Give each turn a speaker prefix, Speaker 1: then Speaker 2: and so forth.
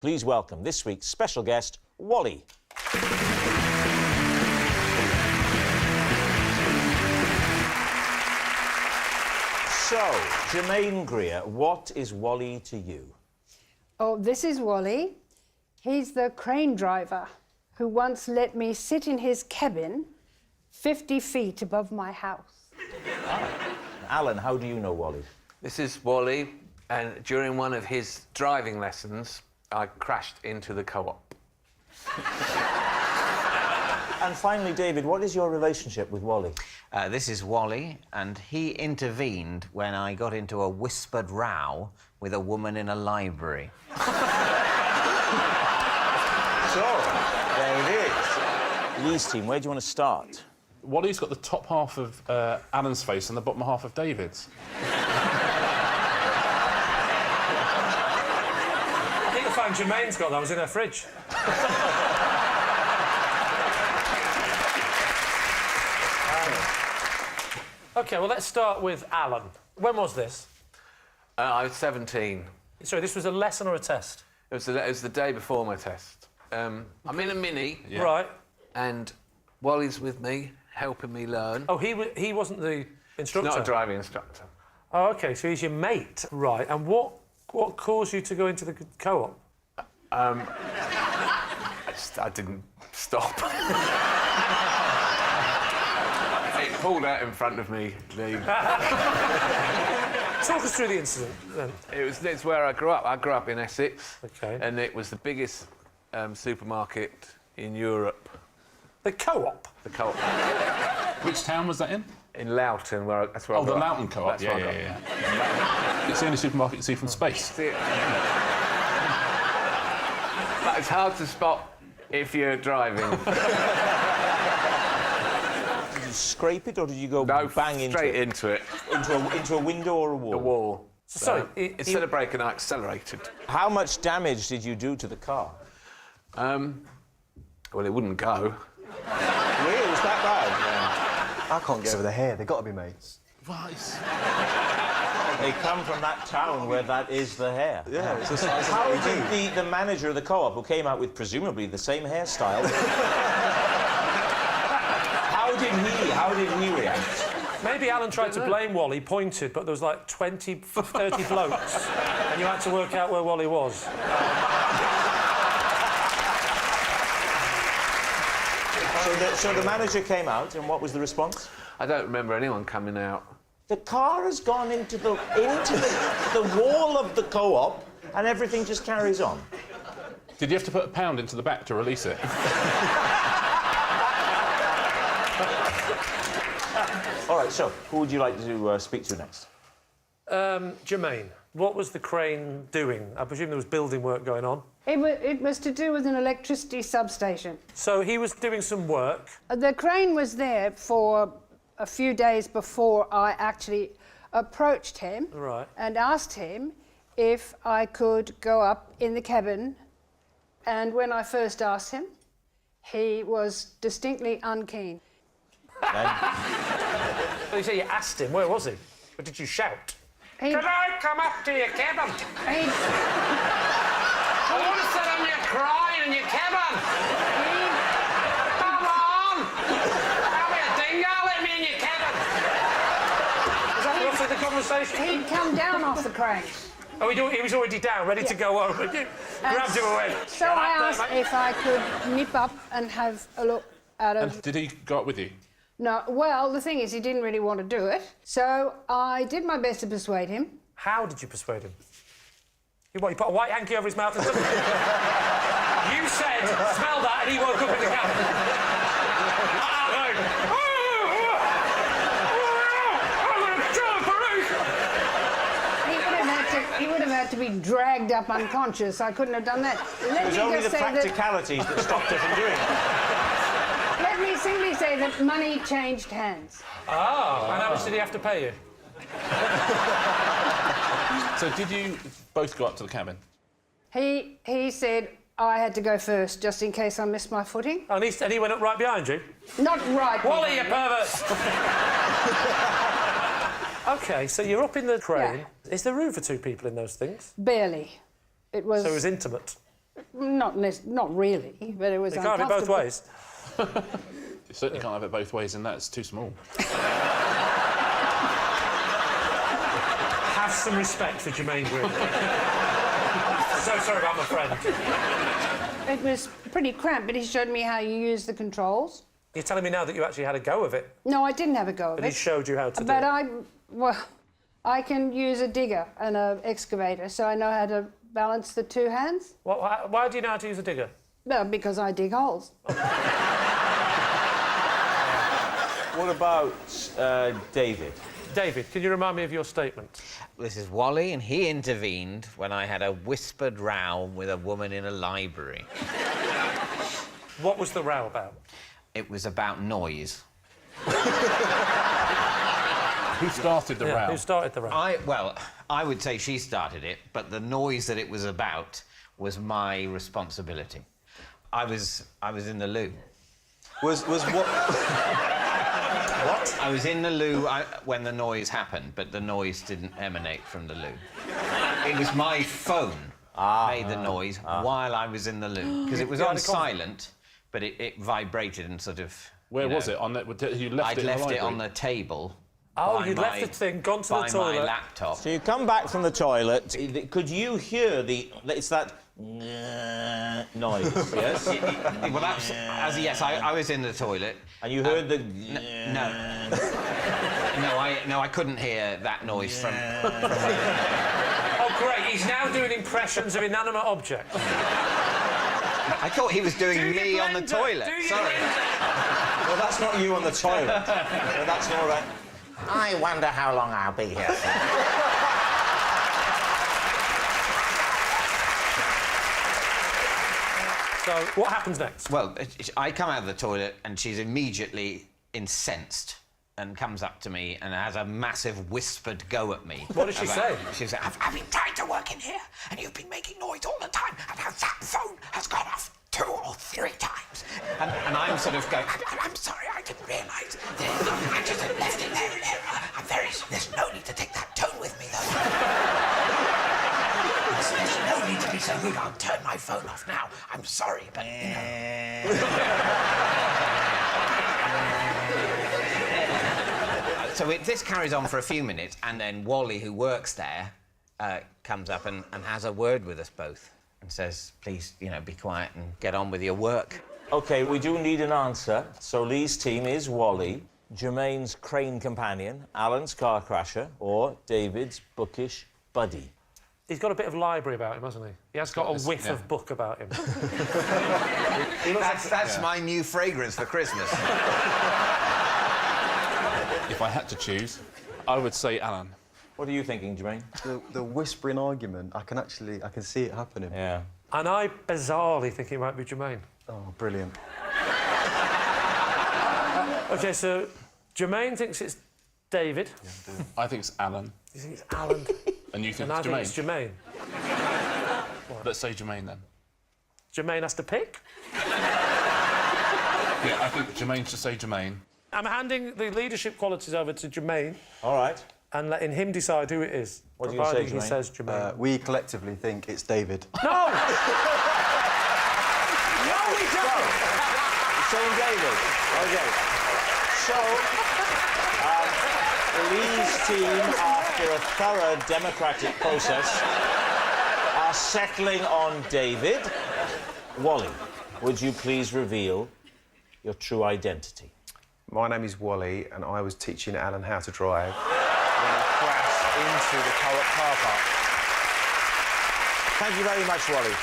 Speaker 1: Please welcome this week's special guest, Wally. So, Germaine Greer, what is Wally to you?
Speaker 2: Oh, this is Wally. He's the crane driver who once let me sit in his cabin 50 feet above my house.
Speaker 1: Alan, how do you know Wally?
Speaker 3: This is Wally, and during one of his driving lessons, I crashed into the co-op.
Speaker 1: And finally, David, what is your relationship with Wally?
Speaker 4: This is Wally, and he intervened when I got into a whispered row with a woman in a library.
Speaker 1: So, there it is. Lee's team, where do you want to start?
Speaker 5: Wally's got the top half of Alan's face and the bottom half of David's.
Speaker 6: I think the phone Germaine's got that was in her fridge. OK, well, let's start with Alan. When was this?
Speaker 3: I was 17.
Speaker 6: Sorry, this was a lesson or a test?
Speaker 3: It was the day before my test. I'm in a Mini.
Speaker 5: Yeah.
Speaker 6: Right.
Speaker 3: And Wally's with me, helping me learn.
Speaker 6: Oh, he wasn't the instructor?
Speaker 3: Not a driving instructor.
Speaker 6: Oh, OK, so he's your mate. Right, and what caused you to go into the co-op?
Speaker 3: I didn't stop. It pulled out in front of me, Lee.
Speaker 6: Talk us through the incident, then.
Speaker 3: It's where I grew up. I grew up in Essex.
Speaker 6: OK.
Speaker 3: And it was the biggest supermarket in Europe.
Speaker 6: The co-op?
Speaker 3: The co-op.
Speaker 5: Which town was that in?
Speaker 3: In Loughton, that's where I
Speaker 5: Oh,
Speaker 3: grew
Speaker 5: the
Speaker 3: up.
Speaker 5: Loughton Co-op.
Speaker 3: That's where I grew up.
Speaker 5: Yeah. It's the only supermarket you see from space.
Speaker 3: But it's hard to spot if you're driving.
Speaker 1: Did you scrape it or did you go
Speaker 3: No,
Speaker 1: bang
Speaker 3: straight
Speaker 1: into it?
Speaker 3: into it.
Speaker 1: Into a window or a wall?
Speaker 3: The wall.
Speaker 6: Sorry,
Speaker 3: Instead of braking, I accelerated.
Speaker 1: How much damage did you do to the car?
Speaker 3: Well, it wouldn't go.
Speaker 1: Really? Was that bad?
Speaker 7: I can't get over the hair. They've got to be mates.
Speaker 5: Right.
Speaker 1: They come from that town where that is the hair.
Speaker 7: Yeah, it's the size of
Speaker 1: How
Speaker 7: what we do.
Speaker 1: did the manager of the co-op, who came out with presumably the same hairstyle, how did he react?
Speaker 6: Maybe Alan tried to blame Wally, pointed, but there was like 20, 30 blokes, and you had to work out where Wally was.
Speaker 1: So the manager came out, and what was the response?
Speaker 3: I don't remember anyone coming out.
Speaker 1: The car has gone into the wall of the co-op, and everything just carries on.
Speaker 5: Did you have to put £1 into the back to release it?
Speaker 1: All right, so who would you like to speak to next?
Speaker 6: Germaine, what was the crane doing? I presume there was building work going on.
Speaker 2: It was to do with an electricity substation.
Speaker 6: So he was doing some work.
Speaker 2: The crane was there for a few days before I actually approached him
Speaker 6: Right.
Speaker 2: and asked him if I could go up in the cabin. And when I first asked him, he was distinctly unkeen.
Speaker 6: So you say you asked him, where was he? Or did you shout?
Speaker 2: He,
Speaker 6: Can I come up to your cabin?
Speaker 2: he,
Speaker 3: I want to sit on your crying in your cabin! Come on! I'll be a dingo, let me in your cabin!
Speaker 6: Was that roughly the conversation?
Speaker 2: he'd come down off the crane.
Speaker 6: Oh, he was already down, ready to go home. You grabbed him away.
Speaker 2: So I asked if I could nip up and have a look at him.
Speaker 5: And did he go up with you?
Speaker 2: No, well, the thing is, he didn't really want to do it. So I did my best to persuade him.
Speaker 6: How did you persuade him? You put a white hanky over his mouth and took it? You said, smell that, and he woke up in the cabin.
Speaker 2: He would have had to be dragged up unconscious. I couldn't have done that. Let
Speaker 1: It was
Speaker 2: me
Speaker 1: only the
Speaker 2: just say that.
Speaker 1: practicalities that stopped her from doing it.
Speaker 2: Let me simply say that money changed hands.
Speaker 6: Oh, and how much did he have to pay you?
Speaker 5: So did you both go up to the cabin?
Speaker 2: He said I had to go first, just in case I missed my footing.
Speaker 6: And he went up right behind you?
Speaker 2: Not right.
Speaker 6: Wally, you pervert! OK, so you're up in the crane.
Speaker 2: Yeah.
Speaker 6: Is there room for two people in those things?
Speaker 2: Barely. It was.
Speaker 6: So it was intimate.
Speaker 2: Not really, but it was
Speaker 6: You can't have it both
Speaker 2: uncomfortable.
Speaker 6: ways.
Speaker 5: You certainly can't have it both ways in that. It's too small.
Speaker 6: Have some respect for Germaine Greer. So sorry about my friend.
Speaker 2: It was pretty cramped, but he showed me how you use the controls.
Speaker 6: You're telling me now that you actually had a go of it,
Speaker 2: No, I didn't have a go of
Speaker 6: but
Speaker 2: it.
Speaker 6: he showed you how to do
Speaker 2: But
Speaker 6: it.
Speaker 2: I can use a digger and an excavator, so I know how to balance the two hands.
Speaker 6: Why do you know how to use a digger?
Speaker 2: Well, because I dig holes.
Speaker 1: What about David?
Speaker 6: David, can you remind me of your statement?
Speaker 4: This is Wally, and he intervened when I had a whispered row with a woman in a library.
Speaker 6: What was the row about?
Speaker 4: It was about noise.
Speaker 5: Who started the row?
Speaker 6: Who started the row?
Speaker 4: Well, I would say she started it, but the noise that it was about was my responsibility. I was in the loo.
Speaker 7: Was what?
Speaker 6: What?
Speaker 4: I was in the loo when the noise happened, but the noise didn't emanate from the loo. It was my phone made the noise while I was in the loo, because it was on silent, but it vibrated and sort of...
Speaker 5: Where was it? On the, you left
Speaker 4: I'd
Speaker 5: it in the
Speaker 4: left it
Speaker 5: library?
Speaker 4: on the table.
Speaker 6: Oh,
Speaker 4: by
Speaker 6: you'd left the thing, gone to the
Speaker 4: by
Speaker 6: toilet.
Speaker 4: my laptop.
Speaker 1: So you come back from the toilet. Could you hear the... It's that... noise, yes?
Speaker 4: Well, that's... yes, I was in the toilet.
Speaker 1: And you heard the...
Speaker 4: No, I couldn't hear that noise from...
Speaker 6: Oh, great, he's now doing impressions of inanimate objects.
Speaker 4: I thought he was doing me on the toilet. Sorry.
Speaker 1: Well, that's not you on the toilet. No, that's more like... I wonder how long I'll be here for.
Speaker 6: So, what happens next?
Speaker 4: Well, I come out of the toilet and she's immediately incensed and comes up to me and has a massive whispered go at me.
Speaker 6: What did she say?
Speaker 4: She's like, I've been trying to work in here and you've been making noise all the time and that phone has gone off 2 or 3 times. And I'm sort of going, I'm sorry, I didn't realise. I just left it there. There's no need to take that tone with me, though. There's no need to be so rude. I'll turn my phone off now. I'm sorry, but, you know... So this carries on for a few minutes, and then Wally, who works there, comes up and has a word with us both and says, please, you know, be quiet and get on with your work.
Speaker 1: OK, we do need an answer. So Lee's team is Wally, Germaine's crane companion, Alan's car crasher, or David's bookish buddy.
Speaker 6: He's got a bit of library about him, hasn't he? He has got a whiff of book about him.
Speaker 4: That's my new fragrance for Christmas.
Speaker 5: If I had to choose, I would say Alan.
Speaker 1: What are you thinking, Germaine?
Speaker 7: The whispering argument, I can see it happening.
Speaker 1: Yeah.
Speaker 6: And I bizarrely think it might be Germaine.
Speaker 7: Oh, brilliant.
Speaker 6: OK, so Germaine thinks it's David.
Speaker 5: Yeah, I think it's Alan.
Speaker 6: You think it's Alan.
Speaker 5: And you think
Speaker 6: And I
Speaker 5: it's
Speaker 6: think
Speaker 5: Germaine?
Speaker 6: it's Germaine.
Speaker 5: Let's say Germaine, then.
Speaker 6: Germaine has to pick?
Speaker 5: Yeah, I think Germaine should say Germaine.
Speaker 6: I'm handing the leadership qualities over to Germaine
Speaker 1: All right.
Speaker 6: and letting him decide who it is.
Speaker 1: What do you say,
Speaker 6: providing he
Speaker 1: Germaine?
Speaker 6: says Germaine.
Speaker 7: We collectively think it's David.
Speaker 6: No!
Speaker 1: No, we don't! You're saying David? OK. So, Lee's team, after a thorough democratic process, are settling on David. Wally, would you please reveal your true identity?
Speaker 8: My name is Wally, and I was teaching Alan how to drive when he crashed into the co-op car park.
Speaker 1: Thank you very much, Wally.